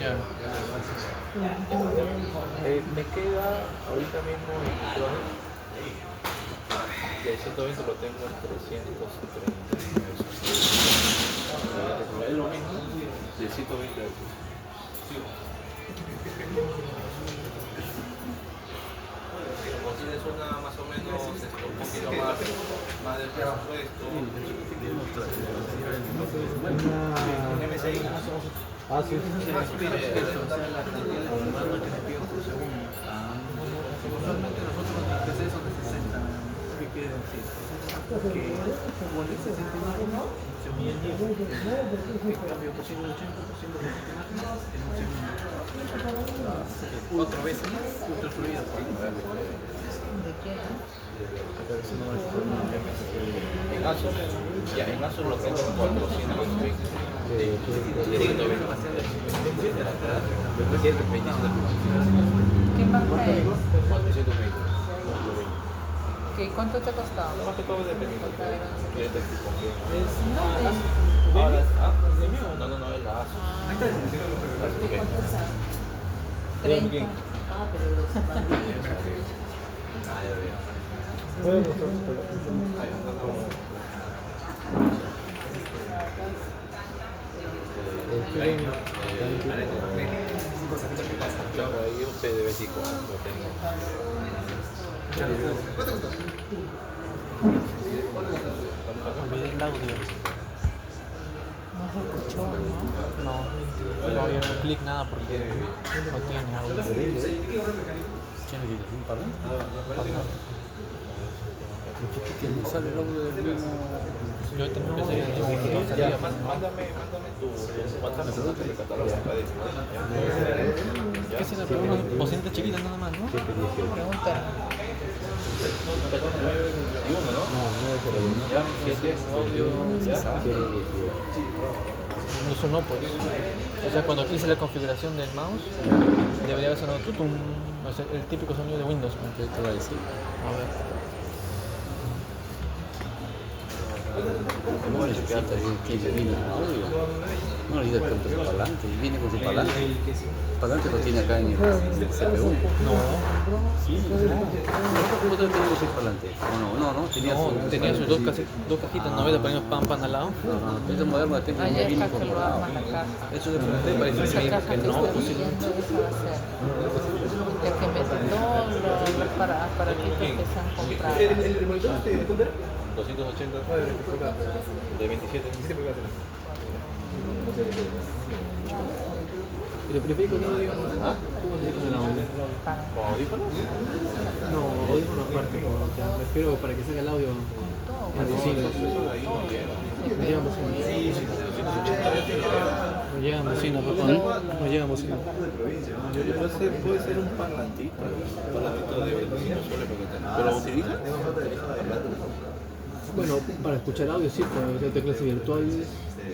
Speaker 1: Me queda ahorita mismo el Tronic. De 120 lo tengo en 339. Es lo mismo de 120 Hz. Como tienes una más o menos un poquito más de presupuesto. MSI.
Speaker 2: Ah, sí.
Speaker 1: Usualmente nosotros los PCs son de 60. ¿Qué quiere decir? Que con el 69 se unía el 10. En cambio, por 180, por 120 máquinas, en un segundo. 4 veces ultra fluido.
Speaker 3: ¿De qué?
Speaker 1: En ASUS, ya en ASUS lo tengo en 420.
Speaker 3: ¿Qué marca es?
Speaker 1: 420.
Speaker 3: ¿Cuánto te ha costado?
Speaker 1: Más que todo depende de tipo.
Speaker 3: No,
Speaker 1: Ahora, no, es la ASUS. Así que,
Speaker 3: 30.
Speaker 8: Ah, pero los pandillas.
Speaker 1: claro, ahí un PDB-5 lo tengo.
Speaker 5: Olvidé el audio.
Speaker 3: No se escuchó, ¿no?
Speaker 5: No, no había clic nada porque no tiene audio. ¿Qué necesitas? ¿Un parlante?
Speaker 4: No sale el audio del mismo.
Speaker 2: Yo también pensé que no salía.
Speaker 1: Mándame tu WhatsApp que me catalogas acá de
Speaker 2: ¿Qué se le pregunta? Bocinitas chiquitas nada más, ¿no?
Speaker 3: Pregunta.
Speaker 2: No sonó pues. O sea, cuando hice la configuración del mouse, debería haber sonado tutum. O sea, el típico sonido de Windows.
Speaker 4: ¿Qué te va a decir?
Speaker 2: A ver.
Speaker 4: No necesita que viene el audio. No necesita tanto su parlante. Viene con su parlante. El parlante lo tiene acá en el CPU.
Speaker 2: No.
Speaker 4: Sí, ¿cómo te tenía su parlante? No,
Speaker 2: Tenía sus dos cajitas, ¿no ves? Le poníamos pan al lado.
Speaker 4: Esta moderna la tengo,
Speaker 3: Allá
Speaker 4: ya viene
Speaker 3: está que lo
Speaker 4: incorporado.
Speaker 3: arma la caja.
Speaker 2: Eso le pregunté, parece que me
Speaker 3: Esa
Speaker 2: dijo
Speaker 3: caja
Speaker 2: que
Speaker 3: que
Speaker 2: no,
Speaker 3: está
Speaker 2: pues sí.
Speaker 3: pidiendo, esa va a ser. Ya que mete todos los aparatitos que se han comprado.
Speaker 5: ¿El monitor de cuánto era?
Speaker 1: 280 de 27 pulgadas.
Speaker 2: ¿Y lo preferís con audio? ¿Ah? ¿Cómo se con el audio?
Speaker 1: ¿Con audífonos?
Speaker 2: No, audífonos aparte, me refiero para que salga el audio en bocinas. No llegan bocinas. No llegan bocinas, papá. No llegan bocinas.
Speaker 1: Puede ser un parlantito de bocina solo ¿pero lo utilizas?
Speaker 2: Bueno, para escuchar audio sí, para hacer clases virtuales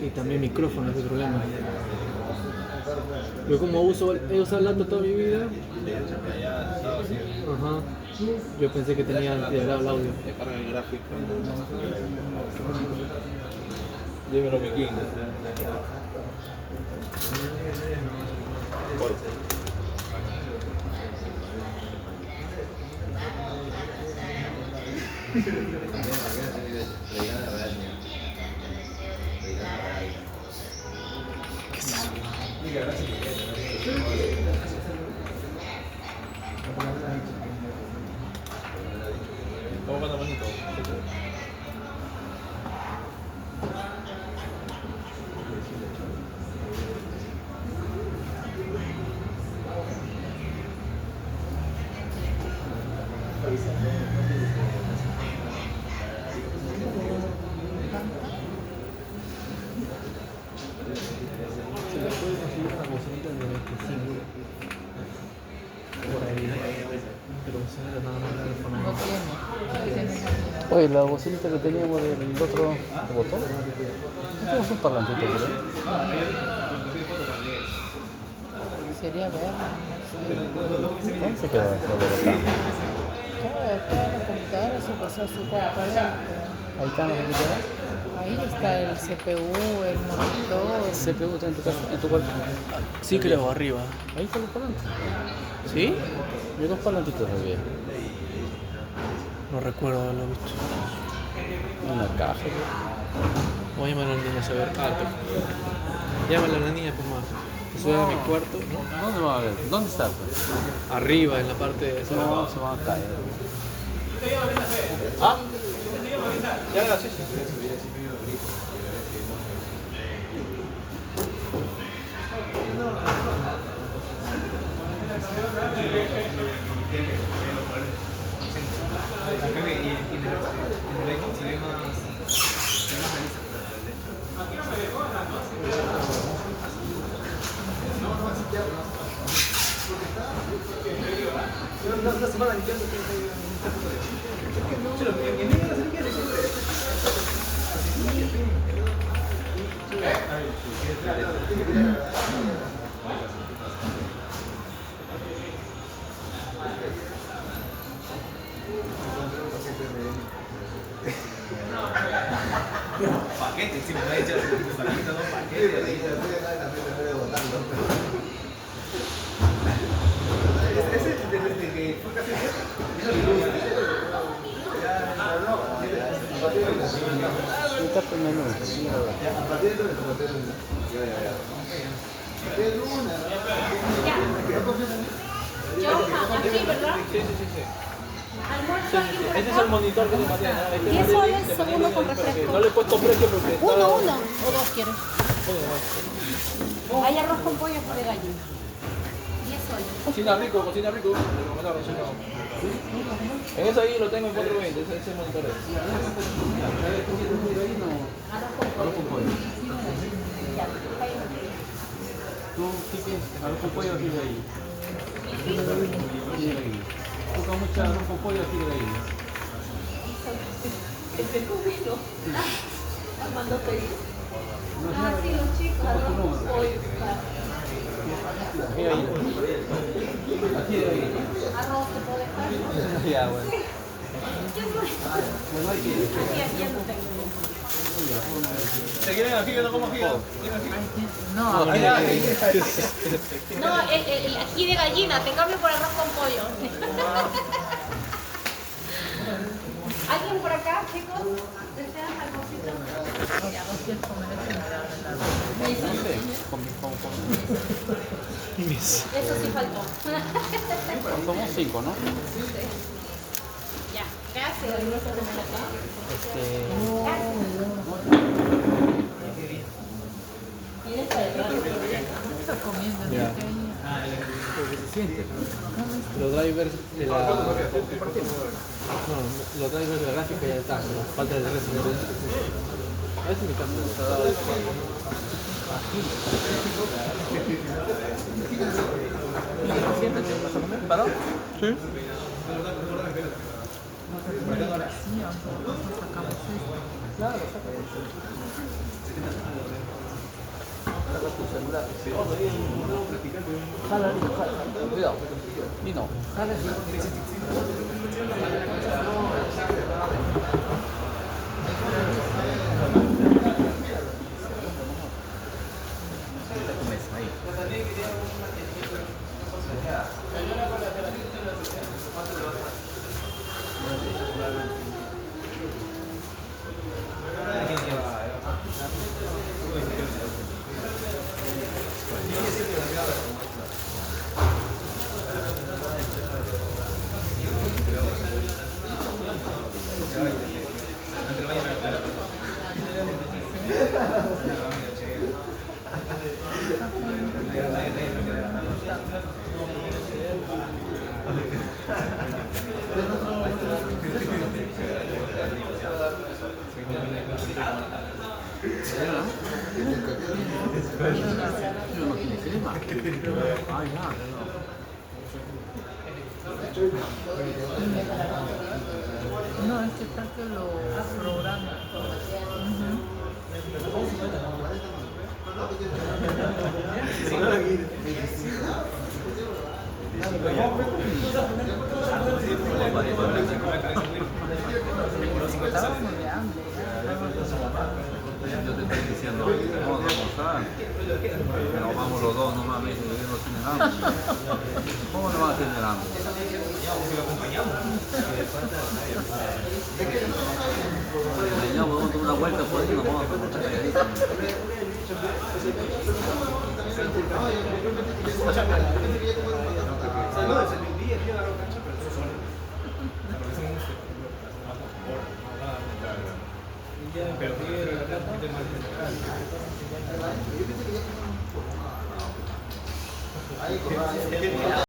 Speaker 2: y también micrófonos de problema. Yo como he usado laptop toda mi vida, ajá, yo pensé que tenía integrado el audio.
Speaker 1: Te carga el gráfico. Dímelo, mi king. ¿Cómo va la manito?
Speaker 2: Se le puede conseguir una bocinita de 25 por ahí, pero bocinita nada más teléfono.
Speaker 3: No tiene.
Speaker 4: Oye, la bocinita que teníamos del otro botón. No tenemos un parlantito, ¿verdad?
Speaker 3: Sería verla.
Speaker 4: ¿Dónde se queda el botón?
Speaker 3: Toda la computadora se pasó a su cuarto.
Speaker 4: Ahí está, ¿no?
Speaker 3: Ahí está el CPU, el monitor.
Speaker 4: ¿El CPU está en tu casa, en tu cuarto?
Speaker 2: Sí creo, arriba.
Speaker 4: Ahí están los parlantes.
Speaker 2: ¿Sí?
Speaker 4: Hay dos parlantitos arriba.
Speaker 2: No recuerdo haberlo visto.
Speaker 4: Una caja.
Speaker 2: Voy a llamar a la niña a saber. Llámala a la niña, pues más. Que sube a mi cuarto, ¿no?
Speaker 4: ¿Dónde va a ver? ¿Dónde está? Pues?
Speaker 2: Arriba, en la parte de...
Speaker 4: No, se van a caer.
Speaker 1: Ya, gracias. Paquete, si me ha hecho dos paquetes. Ese es desde que fue casi
Speaker 4: Está primero.
Speaker 8: Aquí, ¿verdad?
Speaker 1: Sí.
Speaker 8: Almuerzo aquí.
Speaker 1: Este es el monitor que te mandé.
Speaker 8: ¿10 soles segundo con refresco?
Speaker 1: No le he puesto precio porque está...
Speaker 8: ¿Uno o dos quieres? Hay arroz con pollo de gallina. 10
Speaker 1: Cocina rico, cocina rico. Recomendaron, sí, no. En eso ahí lo tengo en 420, ese monitor es.
Speaker 4: Arroz con pollo. ¿Tú qué piensas? ¿Arroz con pollo o aquí de ahí? ¿Tú comes mucho arroz con pollo o aquí de ahí?
Speaker 8: Cuando pedí. Ah, sí, los chicos, arroz con pollo.
Speaker 4: Aquí de ahí. Aquí de ahí.
Speaker 8: Arroz que puede estar.
Speaker 4: Ya, bueno. Bueno, hay que ir.
Speaker 8: Aquí no tengo.
Speaker 5: ¿Se quieren aquí? Yo no como aquí.
Speaker 3: No,
Speaker 8: No, el ají de gallina, te cambio por arroz con pollo. ¿Alguien por acá, chicos? ¿Desean algocito?
Speaker 3: mira, vos quieres comer eso y me da
Speaker 8: Eso sí faltó.
Speaker 4: Somos 5, ¿no?
Speaker 8: Ya, gracias.
Speaker 3: Estás comiendo, ¿no?
Speaker 2: Ya. Suficiente. Los drivers de la. No, los drivers de la gráfica ya están. Falta el resto. A ver si me canso. Siéntate, ¿vas a comer? ¿Paró? Sí.
Speaker 3: Sí, aunque nosotros sacamos esto.
Speaker 2: Claro, saca eso. Saca tu celular. Jala, jala. Cuidado. Nino, jala.
Speaker 3: No, es que está que lo programa. Estábamos de hambre.
Speaker 6: Yo te estoy diciendo, vamos a almorzar. Nos vamos los dos nomás, me dicen que no tienen hambre. ¿Cómo no van a tener hambre? Ya, vamos a tomar una vuelta por ahí, nos vamos a tomar calladito.
Speaker 5: Pero